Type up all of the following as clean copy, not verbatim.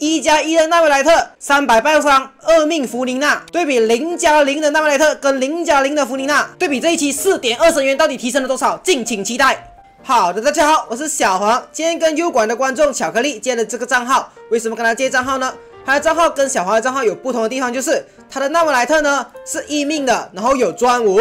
1+1的纳维莱特300爆伤，2命弗琳娜，对比0+0的纳维莱特跟0+0的弗琳娜，对比这一期4.2神元到底提升了多少？敬请期待。好的，大家好，我是小黄，今天跟优管的观众巧克力借了这个账号，为什么跟他借账号呢？他的账号跟小黄的账号有不同的地方，就是他的纳维莱特呢是1命的，然后有专武，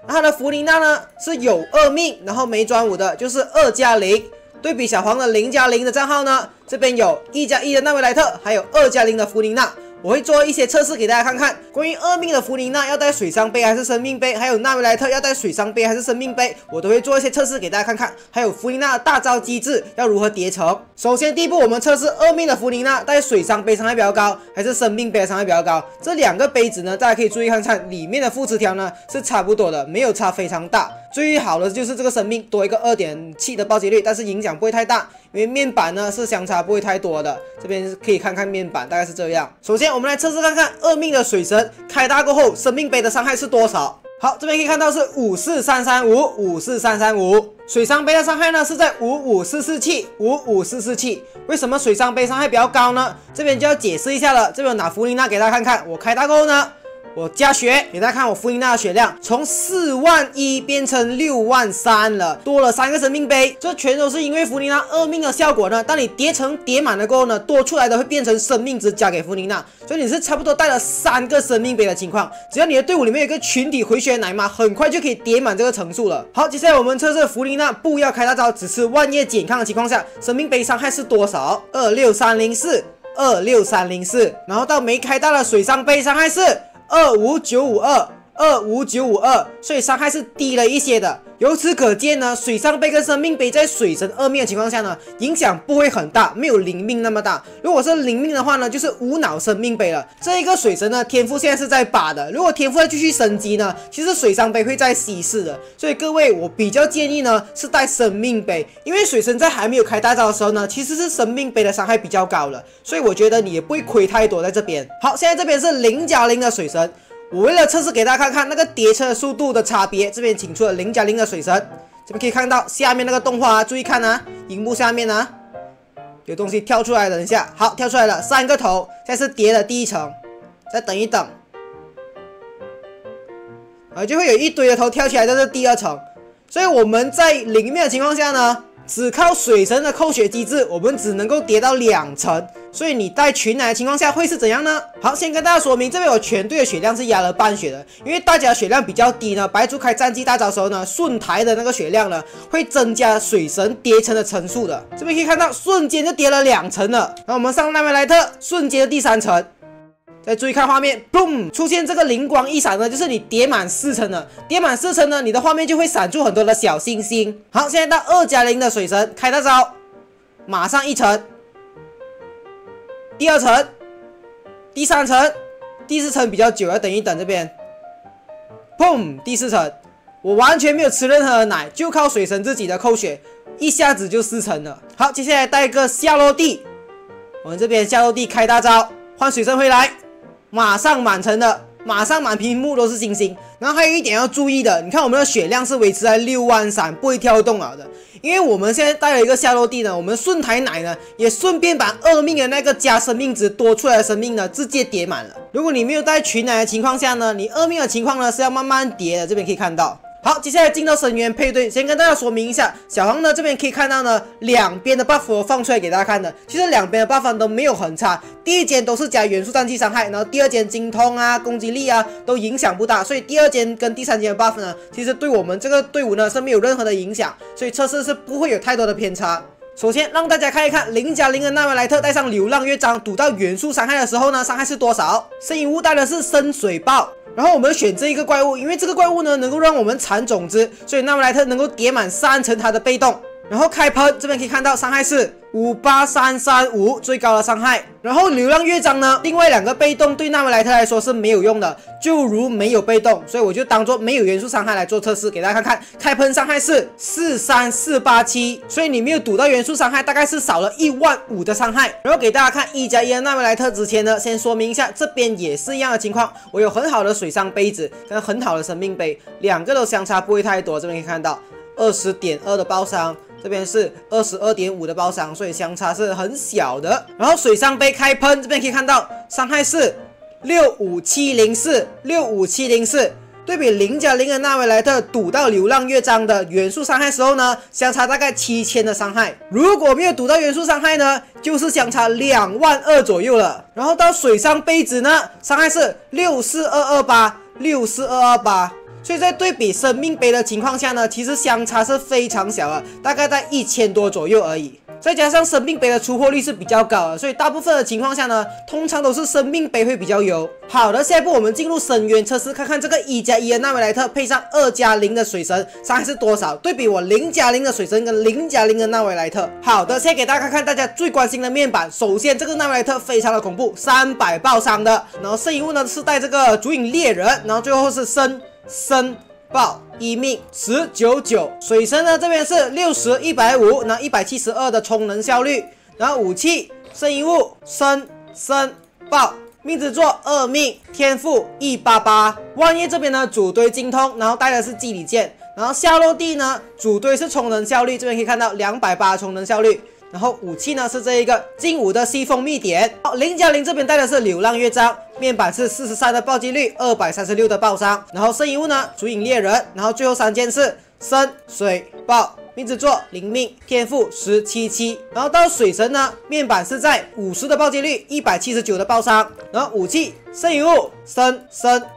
他的弗琳娜呢是有2命，然后没专武的，就是2+0。对比小黄的0+0的账号呢，这边有1+1的纳维莱特，还有2+0的弗琳娜。我会做一些测试给大家看看，关于2命的弗琳娜要带水伤杯还是生命杯，还有纳维莱特要带水伤杯还是生命杯，我都会做一些测试给大家看看。还有弗琳娜的大招机制要如何叠成。首先第一步，我们测试2命的弗琳娜带水伤杯伤害比较高，还是生命杯的伤害比较高。这两个杯子呢，大家可以注意看看，里面的副词条呢是差不多的，没有差非常大。最好的就是这个生命多一个2.7的暴击率，但是影响不会太大，因为面板呢是相差不会太多的。这边可以看看面板，大概是这样。首先我们来测试看看2命的水神开大过后，生命杯的伤害是多少。好，这边可以看到是54335，54335。水伤杯的伤害呢是在55447，55447。为什么水伤杯伤害比较高呢？这边就要解释一下了。这边有拿弗琳娜给大家看看，我开大过后呢，我加血给大家看，我弗琳娜的血量从41000变成63000了，多了3个生命杯。这全都是因为弗琳娜2命的效果呢。当你叠满了过后呢，多出来的会变成生命值加给弗琳娜，所以你是差不多带了3个生命杯的情况。只要你的队伍里面有一个群体回血奶妈，很快就可以叠满这个层数了。好，接下来我们测试弗琳娜不要开大招，只吃万叶减抗的情况下，生命杯伤害是多少？26304，然后到没开大的水伤杯伤害是25952，所以伤害是低了一些的。由此可见呢，水伤杯跟生命杯在水神2命的情况下呢，影响不会很大，没有0命那么大。如果是0命的话呢，就是无脑生命杯了。这一个水神呢，天赋现在是在8的，如果天赋再继续升级呢，其实水伤杯会在 C4的。所以各位，我比较建议呢是带生命杯，因为水神在还没有开大招的时候呢，其实是生命杯的伤害比较高了，所以我觉得你也不会亏太多在这边。好，现在这边是0+0的水神。我为了测试给大家看看那个叠车速度的差别，这边请出了0+0的水神，这边可以看到下面那个动画啊，注意看啊，荧幕下面啊有东西跳出来了，等一下，好，跳出来了，3个头，现在是叠的第1层，再等一等，就会有一堆的头跳起来，这是第2层，所以我们在0命的情况下呢，只靠水神的扣血机制，我们只能够叠到2层，所以你带群奶的情况下会是怎样呢？好，先跟大家说明，这边我全队的血量是压了半血的，因为大家血量比较低呢，白猪开战绩大招的时候呢，顺台的那个血量呢会增加水神叠层的层数的。这边可以看到瞬间就叠了2层了，然后我们上纳维莱特瞬间的第3层。再注意看画面 ，boom， 出现这个灵光一闪呢，就是你叠满4层了。叠满4层呢，你的画面就会闪出很多的小星星。好，现在到2+0的水神开大招，马上1层，第2层，第3层，第4层比较久，要等一等这边。砰，第4层，我完全没有吃任何的奶，就靠水神自己的扣血，一下子就4层了。好，接下来带一个下落地，我们这边下落地开大招，换水神回来。马上满层的，马上满屏幕都是星星。然后还有一点要注意的，你看我们的血量是维持在63000，不会跳动了的。因为我们现在带了一个下落地呢，我们顺台奶呢也顺便把2命的那个加生命值多出来的生命呢直接叠满了。如果你没有带群奶的情况下呢，你2命的情况呢是要慢慢叠的，这边可以看到。好，接下来进到神元配对，先跟大家说明一下，小黄呢这边可以看到呢，两边的 buff 我放出来给大家看的，其实两边的 buff 都没有很差，第一间都是加元素战绩伤害，然后第2间精通啊、攻击力啊都影响不大，所以第2间跟第3间的 buff 呢，其实对我们这个队伍呢是没有任何的影响，所以测试是不会有太多的偏差。首先让大家看一看0+0的纳维莱特带上流浪乐章赌到元素伤害的时候呢，伤害是多少？生影物带的是深水豹。然后我们选这一个怪物，因为这个怪物呢能够让我们产种子，所以纳维莱特能够叠满3层它的被动。然后开喷，这边可以看到伤害是58335，最高的伤害。然后流浪乐章呢，另外2个被动对纳维莱特来说是没有用的，就如没有被动，所以我就当做没有元素伤害来做测试，给大家看看。开喷伤害是43487，所以你没有赌到元素伤害，大概是少了15000的伤害。然后给大家看1+1的纳维莱特之前呢，先说明一下，这边也是一样的情况，我有很好的水伤杯子跟很好的生命杯，2个都相差不会太多，这边可以看到。20.2的爆伤，这边是22.5的爆伤，所以相差是很小的。然后水上杯开喷，这边可以看到伤害是65704，65704。对比0+0的纳维莱特赌到流浪乐章的元素伤害时候呢，相差大概7000的伤害。如果没有赌到元素伤害呢，就是相差22000左右了。然后到水上杯子呢，伤害是64228，64228。所以在对比生命杯的情况下呢，其实相差是非常小的，大概在1000多左右而已。再加上生命杯的出货率是比较高的，所以大部分的情况下呢，通常都是生命杯会比较优。好的，下一步我们进入深渊测试，看看这个1+1的纳维莱特配上2+0的水神伤害是多少，对比我0+0的水神跟0+0的纳维莱特。好的，现在给大家看看大家最关心的面板。首先这个纳维莱特非常的恐怖，300爆伤的，然后圣遗物呢是带这个烛影猎人，然后最后是生爆1命1099，水神呢这边是60、150，然后172的充能效率，然后武器圣遗物生爆命之作2命，天赋188。万叶这边呢主堆精通，然后带的是祭礼剑，然后下落地呢主堆是充能效率，这边可以看到280充能效率。然后武器呢是这一个劲舞的西风密点。好，0+0这边带的是流浪乐章，面板是43的暴击率，236的爆伤。然后圣遗物呢，烛影猎人。然后最后3件是生水爆命之作0命，天赋177。然后到水神呢，面板是在50的暴击率，179的爆伤。然后武器圣遗物生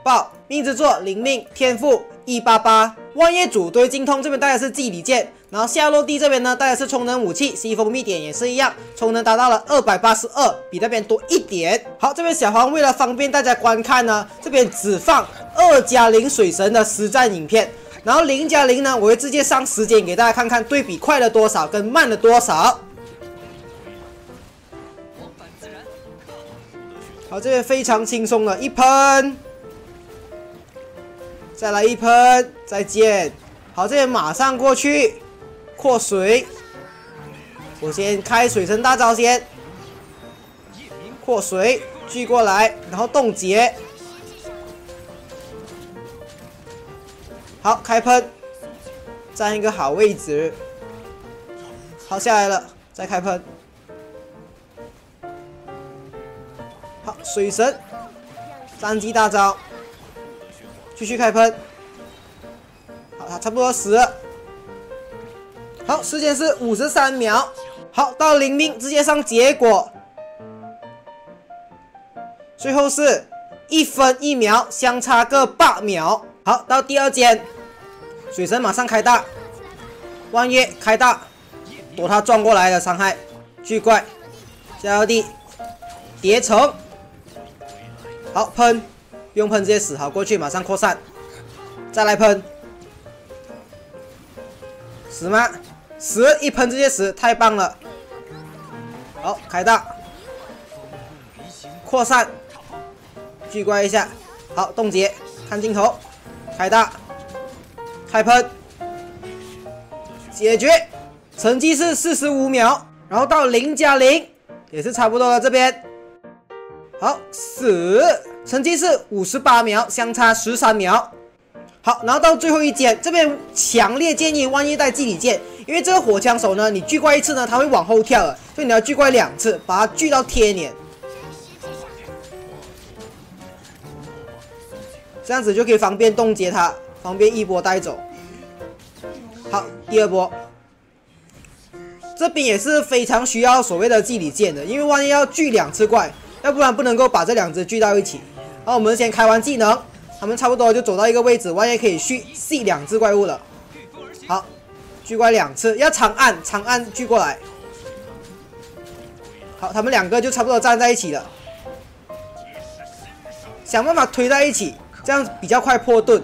爆命之作0命，天赋188。万叶主堆精通这边带的是祭礼剑，然后下落地这边呢带的是充能武器，西风密点也是一样，充能达到了282，比那边多一点。好，这边小黄为了方便大家观看呢，这边只放2+0水神的实战影片，然后0+0呢我会直接上时间给大家看看对比快了多少跟慢了多少。好，这边非常轻松了，一喷。再来一喷，再见。好，这边马上过去扩水。我先开水神大招先，扩水聚过来，然后冻结。好，开喷，占一个好位置。好，下来了，再开喷。好，水神战绩大招。继续开喷，好，它差不多死了。好，时间是53秒。好，到0命直接上结果。最后是1分1秒，相差个8秒。好，到第2间，水神马上开大，万叶开大，躲他撞过来的伤害。巨怪下到地，叠城。好，喷。不用喷直接死，好过去马上扩散，再来喷，死吗？死，一喷直接死，太棒了。好，开大，扩散，巨怪一下，好冻结，看镜头，开大，开喷，解决，成绩是45秒，然后到0+0也是差不多了，这边好死。成绩是58秒，相差13秒。好，然后到最后一间，这边强烈建议万叶带祭礼剑，因为这个火枪手呢，你聚怪一次呢，它会往后跳的，所以你要聚怪2次，把它聚到贴脸，这样子就可以方便冻结它，方便一波带走。好，第2波，这边也是非常需要所谓的祭礼剑的，因为万叶要聚2次怪，要不然不能够把这2只聚到一起。好，我们先开完技能，他们差不多就走到一个位置，万叶可以吸2只怪物了。好，聚怪2次，要长按聚过来。好，他们2个就差不多站在一起了，想办法推在一起，这样比较快破盾。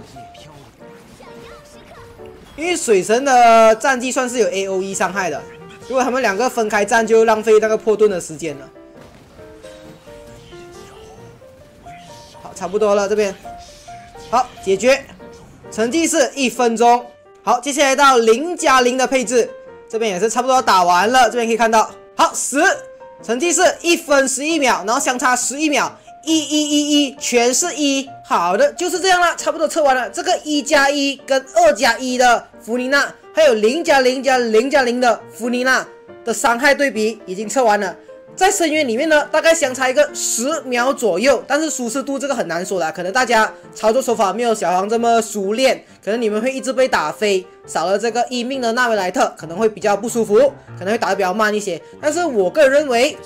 因为水神的战绩算是有 AOE 伤害的，如果他们2个分开站，就浪费那个破盾的时间了。差不多了，这边好解决，成绩是1分钟。好，接下来到0+0的配置，这边也是差不多打完了，这边可以看到，好10，成绩是1分11秒，然后相差11秒，1111全是1，好的，就是这样了，差不多测完了。这个1+1跟2+1的弗妮娜，还有0+0+0+0的弗妮娜的伤害对比已经测完了。在深渊里面呢，大概相差一个10秒左右，但是舒适度这个很难说的，可能大家操作手法没有小黄这么熟练，可能你们会一直被打飞，少了这个1命的纳维莱特可能会比较不舒服，可能会打得比较慢一些。但是我个人认为，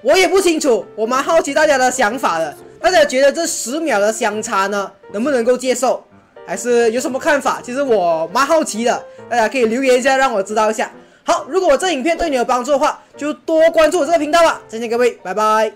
我也不清楚，我蛮好奇大家的想法的。大家觉得这10秒的相差呢，能不能够接受，还是有什么看法？其实我蛮好奇的，大家可以留言一下，让我知道一下。好，如果这影片对你有帮助的话，就多关注我这个频道吧。再见各位，拜拜。